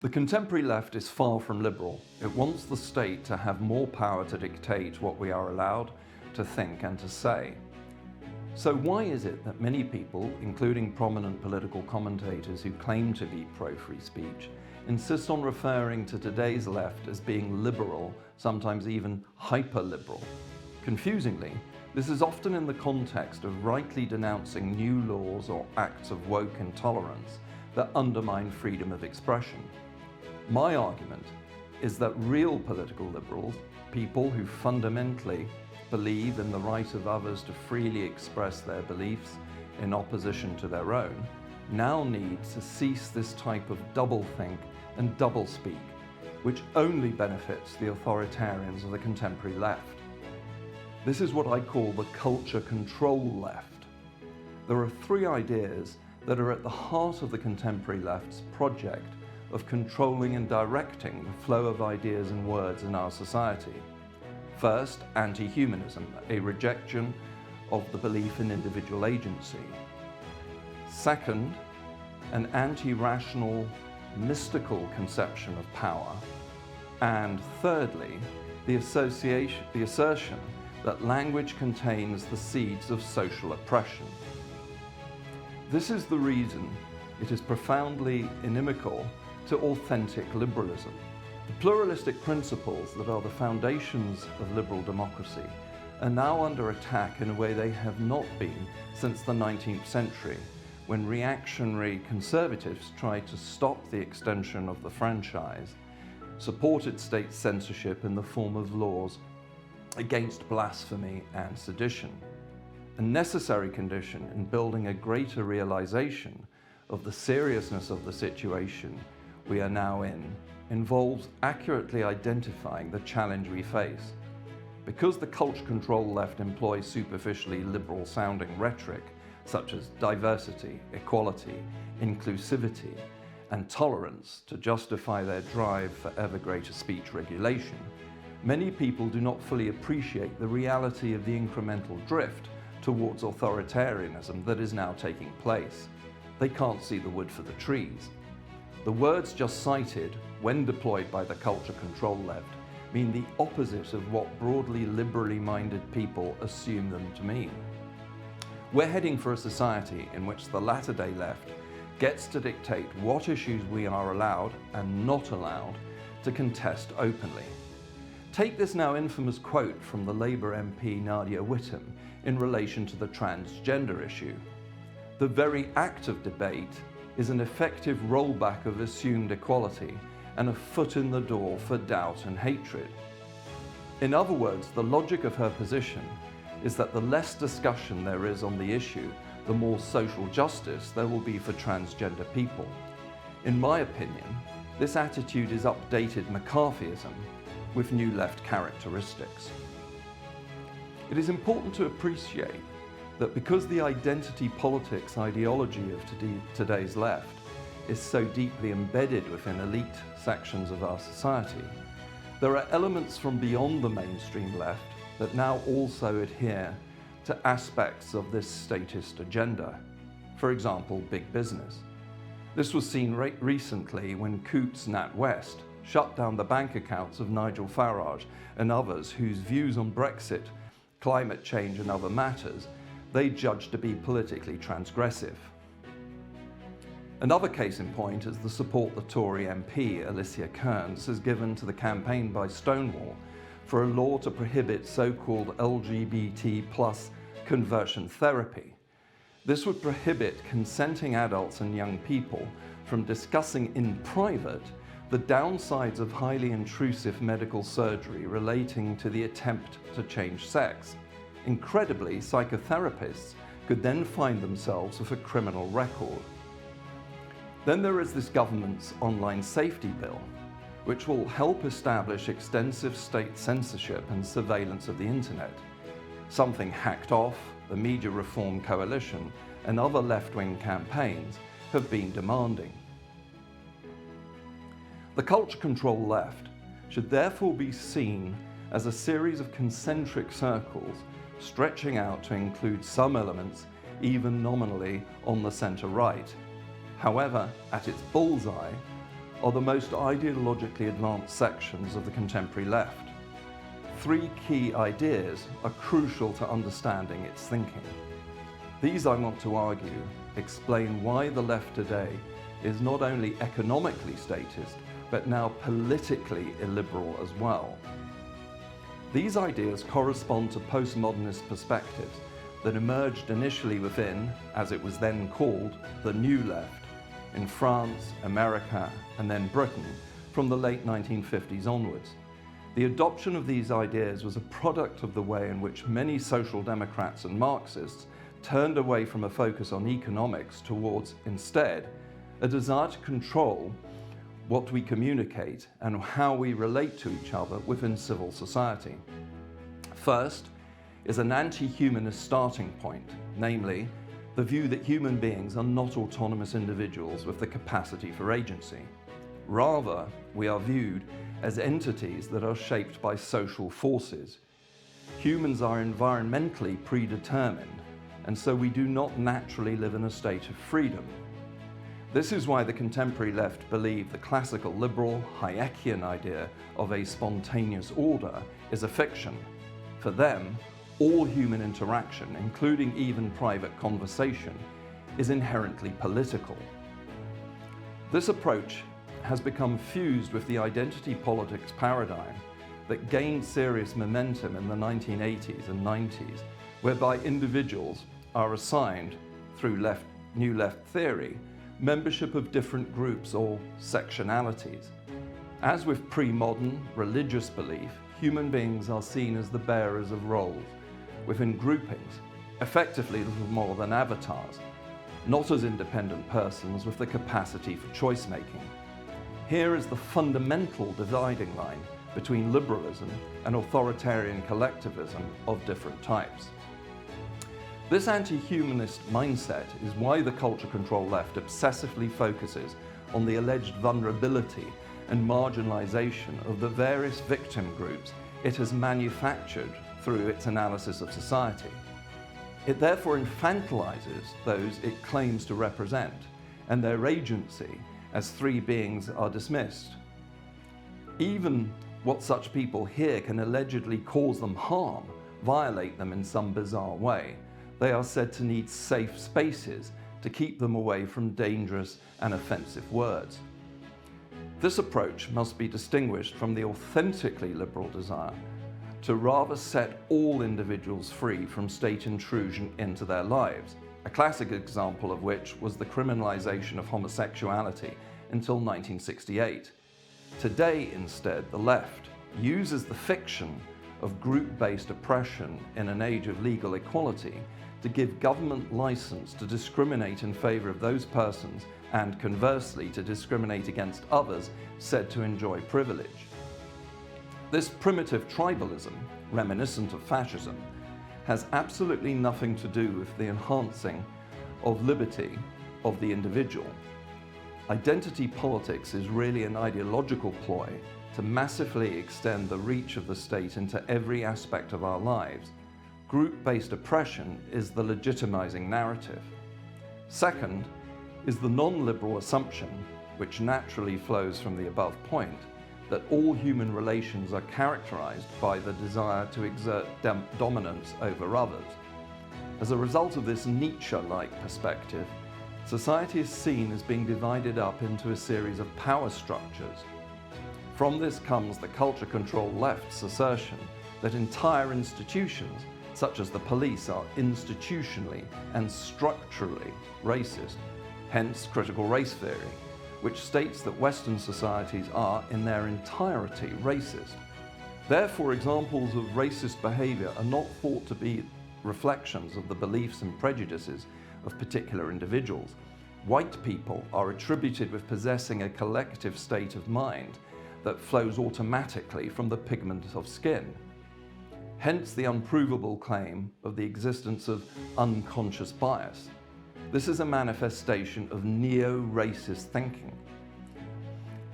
The contemporary left is far from liberal. It wants the state to have more power to dictate what we are allowed to think and to say. So why is it that many people, including prominent political commentators who claim to be pro-free speech, insist on referring to today's left as being liberal, sometimes even hyper-liberal? Confusingly, this is often in the context of rightly denouncing new laws or acts of woke intolerance that undermine freedom of expression. My argument is that real political liberals, people who fundamentally believe in the right of others to freely express their beliefs in opposition to their own, now need to cease this type of doublethink and doublespeak, which only benefits the authoritarians of the contemporary left. This is what I call the culture control left. There are three ideas that are at the heart of the contemporary left's project of controlling and directing the flow of ideas and words in our society. First, anti-humanism, a rejection of the belief in individual agency. Second, an anti-rational, mystical conception of power. And thirdly, the assertion that language contains the seeds of social oppression. This is the reason it is profoundly inimical to authentic liberalism. The pluralistic principles that are the foundations of liberal democracy are now under attack in a way they have not been since the 19th century, when reactionary conservatives tried to stop the extension of the franchise, supported state censorship in the form of laws against blasphemy and sedition. A necessary condition in building a greater realization of the seriousness of the situation we are now in involves accurately identifying the challenge we face. Because the culture control left employs superficially liberal-sounding rhetoric, such as diversity, equality, inclusivity, and tolerance to justify their drive for ever greater speech regulation, many people do not fully appreciate the reality of the incremental drift towards authoritarianism that is now taking place. They can't see the wood for the trees. The words just cited, when deployed by the culture control left, mean the opposite of what broadly liberally minded people assume them to mean. We're heading for a society in which the latter-day left gets to dictate what issues we are allowed and not allowed to contest openly. Take this now infamous quote from the Labour MP Nadia Whittome in relation to the transgender issue. The very act of debate is an effective rollback of assumed equality and a foot in the door for doubt and hatred. In other words, the logic of her position is that the less discussion there is on the issue, the more social justice there will be for transgender people. In my opinion, this attitude is updated McCarthyism with new left characteristics. It is important to appreciate that because the identity politics ideology of today's left is so deeply embedded within elite sections of our society, there are elements from beyond the mainstream left that now also adhere to aspects of this statist agenda. For example, big business. This was seen recently when Coutts NatWest shut down the bank accounts of Nigel Farage and others whose views on Brexit, climate change and other matters they judged to be politically transgressive. Another case in point is the support the Tory MP Alicia Kearns has given to the campaign by Stonewall for a law to prohibit so-called LGBT+ conversion therapy. This would prohibit consenting adults and young people from discussing in private the downsides of highly intrusive medical surgery relating to the attempt to change sex. Incredibly, psychotherapists could then find themselves with a criminal record. Then there is this government's online safety bill, which will help establish extensive state censorship and surveillance of the internet, something Hacked Off, the Media Reform Coalition, and other left-wing campaigns have been demanding. The culture control left should therefore be seen as a series of concentric circles stretching out to include some elements, even nominally, on the centre-right. However, at its bullseye, are the most ideologically advanced sections of the contemporary left. Three key ideas are crucial to understanding its thinking. These, I want to argue, explain why the left today is not only economically statist, but now politically illiberal as well. These ideas correspond to postmodernist perspectives that emerged initially within, as it was then called, the New Left, in France, America, and then Britain, from the late 1950s onwards. The adoption of these ideas was a product of the way in which many social democrats and Marxists turned away from a focus on economics towards, instead, a desire to control what we communicate and how we relate to each other within civil society. First is an anti-humanist starting point, namely, the view that human beings are not autonomous individuals with the capacity for agency. Rather, we are viewed as entities that are shaped by social forces. Humans are environmentally predetermined, and so we do not naturally live in a state of freedom. This is why the contemporary left believe the classical liberal Hayekian idea of a spontaneous order is a fiction. For them, all human interaction, including even private conversation, is inherently political. This approach has become fused with the identity politics paradigm that gained serious momentum in the 1980s and 90s, whereby individuals are assigned, through New Left theory, membership of different groups or sectionalities. As with pre-modern religious belief, human beings are seen as the bearers of roles within groupings, effectively little more than avatars, not as independent persons with the capacity for choice-making. Here is the fundamental dividing line between liberalism and authoritarian collectivism of different types. This anti-humanist mindset is why the culture control left obsessively focuses on the alleged vulnerability and marginalization of the various victim groups it has manufactured through its analysis of society. It therefore infantilizes those it claims to represent, and their agency as three beings are dismissed. Even what such people hear can allegedly cause them harm, violate them in some bizarre way. They are said to need safe spaces to keep them away from dangerous and offensive words. This approach must be distinguished from the authentically liberal desire to rather set all individuals free from state intrusion into their lives, a classic example of which was the criminalization of homosexuality until 1968. Today, instead, the left uses the fiction of group-based oppression in an age of legal equality to give government license to discriminate in favor of those persons and, conversely, to discriminate against others said to enjoy privilege. This primitive tribalism, reminiscent of fascism, has absolutely nothing to do with the enhancing of liberty of the individual. Identity politics is really an ideological ploy to massively extend the reach of the state into every aspect of our lives. Group-based oppression is the legitimizing narrative. Second is the non-liberal assumption, which naturally flows from the above point, that all human relations are characterized by the desire to exert dominance over others. As a result of this Nietzsche-like perspective, society is seen as being divided up into a series of power structures. From this comes the culture control left's assertion that entire institutions, such as the police, are institutionally and structurally racist, hence critical race theory, which states that Western societies are, in their entirety, racist. Therefore, examples of racist behavior are not thought to be reflections of the beliefs and prejudices of particular individuals. White people are attributed with possessing a collective state of mind that flows automatically from the pigment of skin. Hence the unprovable claim of the existence of unconscious bias. This is a manifestation of neo-racist thinking.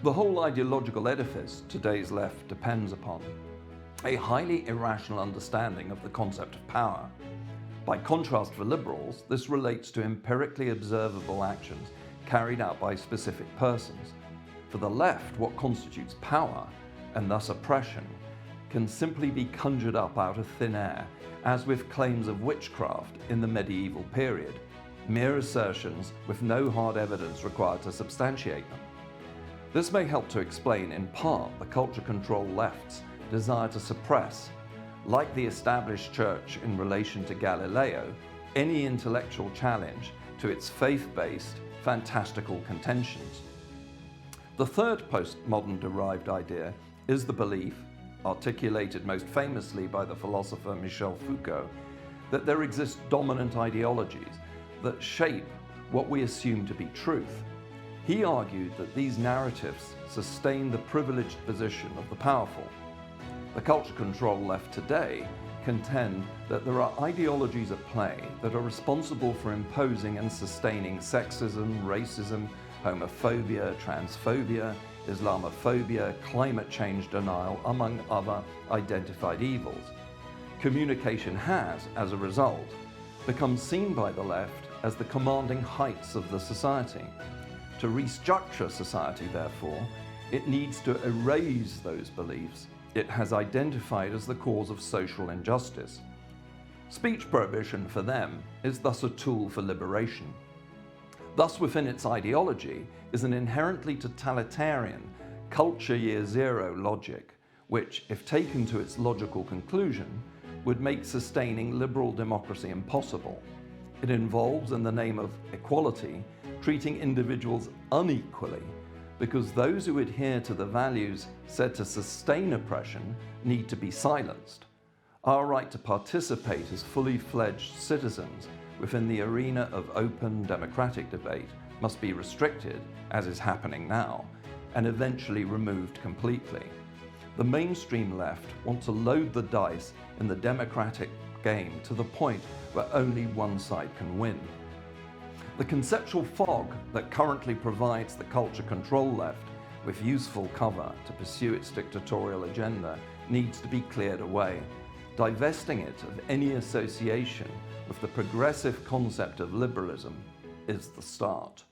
The whole ideological edifice today's left depends upon a highly irrational understanding of the concept of power. By contrast, for liberals, this relates to empirically observable actions carried out by specific persons. For the left, what constitutes power, and thus oppression, can simply be conjured up out of thin air, as with claims of witchcraft in the medieval period, mere assertions with no hard evidence required to substantiate them. This may help to explain, in part, the culture control left's desire to suppress, like the established church in relation to Galileo, any intellectual challenge to its faith-based, fantastical contentions. The third postmodern derived idea is the belief, articulated most famously by the philosopher Michel Foucault, that there exist dominant ideologies that shape what we assume to be truth. He argued that these narratives sustain the privileged position of the powerful. The culture control left today contend that there are ideologies at play that are responsible for imposing and sustaining sexism, racism, homophobia, transphobia, Islamophobia, climate change denial, among other identified evils. Communication has, as a result, become seen by the left as the commanding heights of the society. To restructure society, therefore, it needs to erase those beliefs it has identified as the cause of social injustice. Speech prohibition for them is thus a tool for liberation. Thus, within its ideology is an inherently totalitarian, culture year zero logic, which, if taken to its logical conclusion, would make sustaining liberal democracy impossible. It involves, in the name of equality, treating individuals unequally, because those who adhere to the values said to sustain oppression need to be silenced. Our right to participate as fully fledged citizens within the arena of open democratic debate must be restricted, as is happening now, and eventually removed completely. The mainstream left want to load the dice in the democratic game to the point where only one side can win. The conceptual fog that currently provides the culture control left with useful cover to pursue its dictatorial agenda needs to be cleared away. Divesting it of any association with the progressive concept of liberalism is the start.